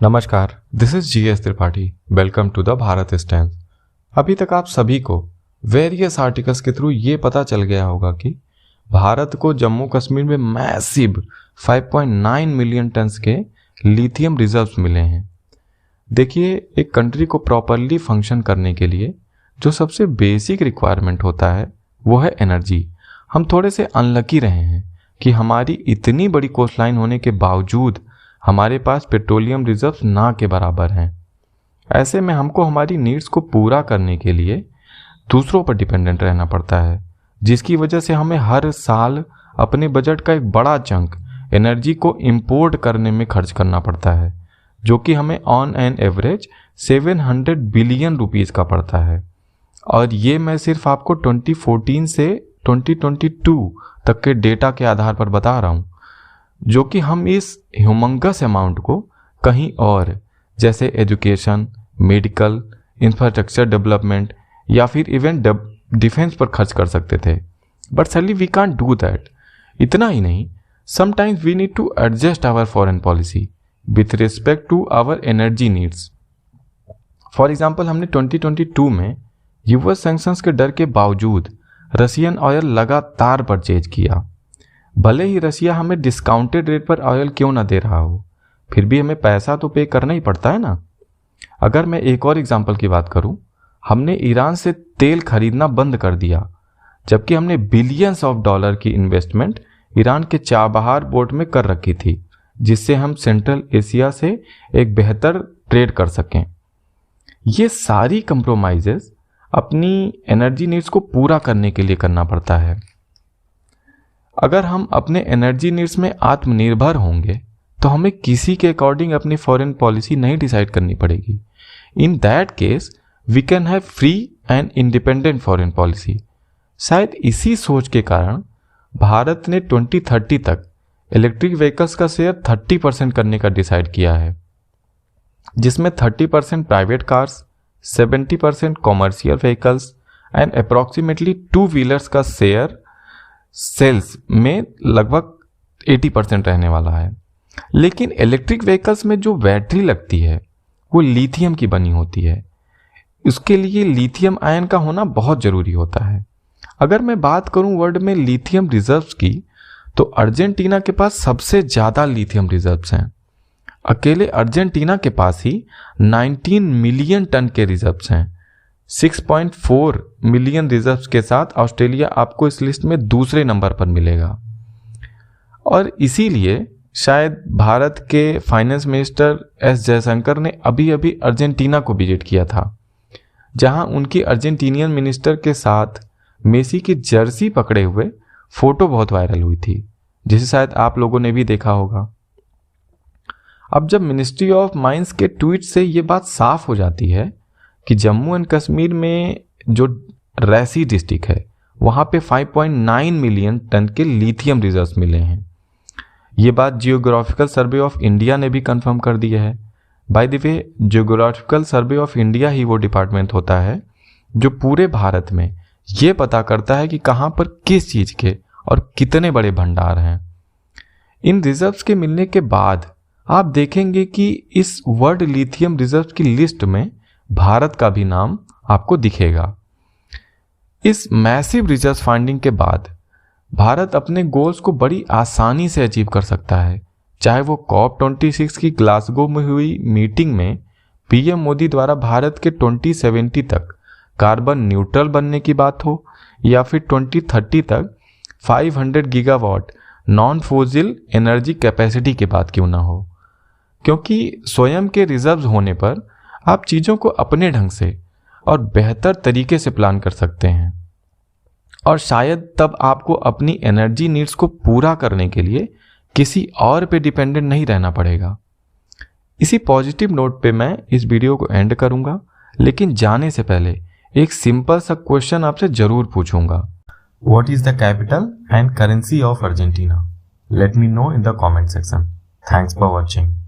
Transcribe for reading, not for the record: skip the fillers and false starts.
नमस्कार, this is GS Tripathi. Welcome to the Bharat stand. अभी तक आप सभी को वेरियस आर्टिकल्स के थ्रू ये पता चल गया होगा कि भारत को जम्मू कश्मीर में मैसिव 5.9 मिलियन टन्स के लिथियम रिजर्व्स मिले हैं। देखिए, एक कंट्री को प्रॉपरली फंक्शन करने के लिए जो सबसे बेसिक रिक्वायरमेंट होता है वो है एनर्जी। हम थोड़े से अनलकी रहे हैं कि हमारी इतनी बड़ी कोस्टलाइन होने के बावजूद हमारे पास पेट्रोलियम रिजर्व्स ना के बराबर हैं। ऐसे में हमको हमारी नीड्स को पूरा करने के लिए दूसरों पर डिपेंडेंट रहना पड़ता है, जिसकी वजह से हमें हर साल अपने बजट का एक बड़ा चंक एनर्जी को इंपोर्ट करने में खर्च करना पड़ता है, जो कि हमें on an average 700 billion rupees का पड़ता है। और ये मैं सिर्फ आपको 2014 से 2022 तक के डेटा के आधार पर बता रहा हूँ, जो कि हम इस ह्यूमंगस अमाउंट को कहीं और जैसे एजुकेशन, मेडिकल, इंफ्रास्ट्रक्चर डेवलपमेंट या फिर इवन डिफेंस पर खर्च कर सकते थे। But suddenly we can't do that. इतना ही नहीं, sometimes we need to adjust our foreign policy with respect to our energy needs. For example, हमने 2022 में यूएस सैंक्शंस के डर के बावजूद रशियन ऑयल लगातार परचेज किया। भले ही रशिया हमें डिस्काउंटेड रेट पर ऑयल क्यों ना दे रहा हो, फिर भी हमें पैसा तो पे करना ही पड़ता है ना। अगर मैं एक और एग्जांपल की बात करूं, हमने ईरान से तेल खरीदना बंद कर दिया, जबकि हमने बिलियंस ऑफ डॉलर की इन्वेस्टमेंट ईरान के चाबहार पोर्ट में कर रखी थी, जिससे हम सेंट्रल एशिया से एक बेहतर ट्रेड कर सकें। ये सारी कंप्रोमाइजेस अपनी एनर्जी नीड्स को पूरा करने के लिए करना पड़ता है। अगर हम अपने एनर्जी नीड्स में आत्मनिर्भर होंगे तो हमें किसी के अकॉर्डिंग अपनी फॉरेन पॉलिसी नहीं डिसाइड करनी पड़ेगी। In that case we can have free and independent foreign policy. शायद इसी सोच के कारण भारत ने 2030 तक इलेक्ट्रिक व्हीकल्स का शेयर 30% करने का डिसाइड किया है, जिसमें 30% private cars, 70% commercial vehicles and approximately 2 wheelers का शेयर सेल्स में लगभग 80% रहने वाला है। लेकिन इलेक्ट्रिक व्हीकल्स में जो बैटरी लगती है वो लिथियम की बनी होती है। उसके लिए लिथियम आयन का होना बहुत ज़रूरी होता है। अगर मैं बात करूं वर्ल्ड में लिथियम रिजर्व्स की, तो अर्जेंटीना के पास सबसे ज़्यादा लिथियम रिजर्व्स हैं। अकेले अर्जेंटीना के पास ही 19 मिलियन टन के रिजर्व्स हैं। 6.4 मिलियन रिजर्व्स के साथ ऑस्ट्रेलिया आपको इस लिस्ट में दूसरे नंबर पर मिलेगा। और इसीलिए शायद भारत के फाइनेंस मिनिस्टर एस जयशंकर ने अभी अभी अर्जेंटीना को विजिट किया था, जहां उनकी अर्जेंटीनियन मिनिस्टर के साथ मेसी की जर्सी पकड़े हुए फोटो बहुत वायरल हुई थी, जिसे शायद आप लोगों ने भी देखा होगा। अब जब मिनिस्ट्री ऑफ माइंस के ट्वीट से ये बात साफ हो जाती है कि जम्मू एंड कश्मीर में जो रैसी डिस्ट्रिक्ट है वहाँ पे 5.9 मिलियन टन के लिथियम रिजर्व्स मिले हैं, ये बात जियोग्राफिकल सर्वे ऑफ इंडिया ने भी कंफर्म कर दी है। By the way, geographical survey of India ही वो डिपार्टमेंट होता है जो पूरे भारत में ये पता करता है कि कहाँ पर किस चीज़ के और कितने बड़े भंडार हैं। इन रिजर्व्स के मिलने के बाद आप देखेंगे कि इस वर्ल्ड लिथियम रिजर्व की लिस्ट में भारत का भी नाम आपको दिखेगा। इस मैसिव रिजर्व फाइंडिंग के बाद भारत अपने गोल्स को बड़ी आसानी से अचीव कर सकता है, चाहे वो COP26 की ग्लासगो में हुई मीटिंग में PM मोदी द्वारा भारत के 2070 तक कार्बन न्यूट्रल बनने की बात हो, या फिर 2030 तक 500 gigawatt non fossil energy capacity की बात क्यों ना हो। क्योंकि स्वयं के रिजर्व्स होने पर आप चीज़ों को अपने ढंग से और बेहतर तरीके से प्लान कर सकते हैं, और शायद तब आपको अपनी एनर्जी नीड्स को पूरा करने के लिए किसी और पे डिपेंडेंट नहीं रहना पड़ेगा। इसी पॉजिटिव नोट पे मैं इस वीडियो को एंड करूंगा, लेकिन जाने से पहले एक सिंपल सा क्वेश्चन आपसे जरूर पूछूंगा। What is the capital and currency of Argentina? Let me know in the comment section. Thanks for watching.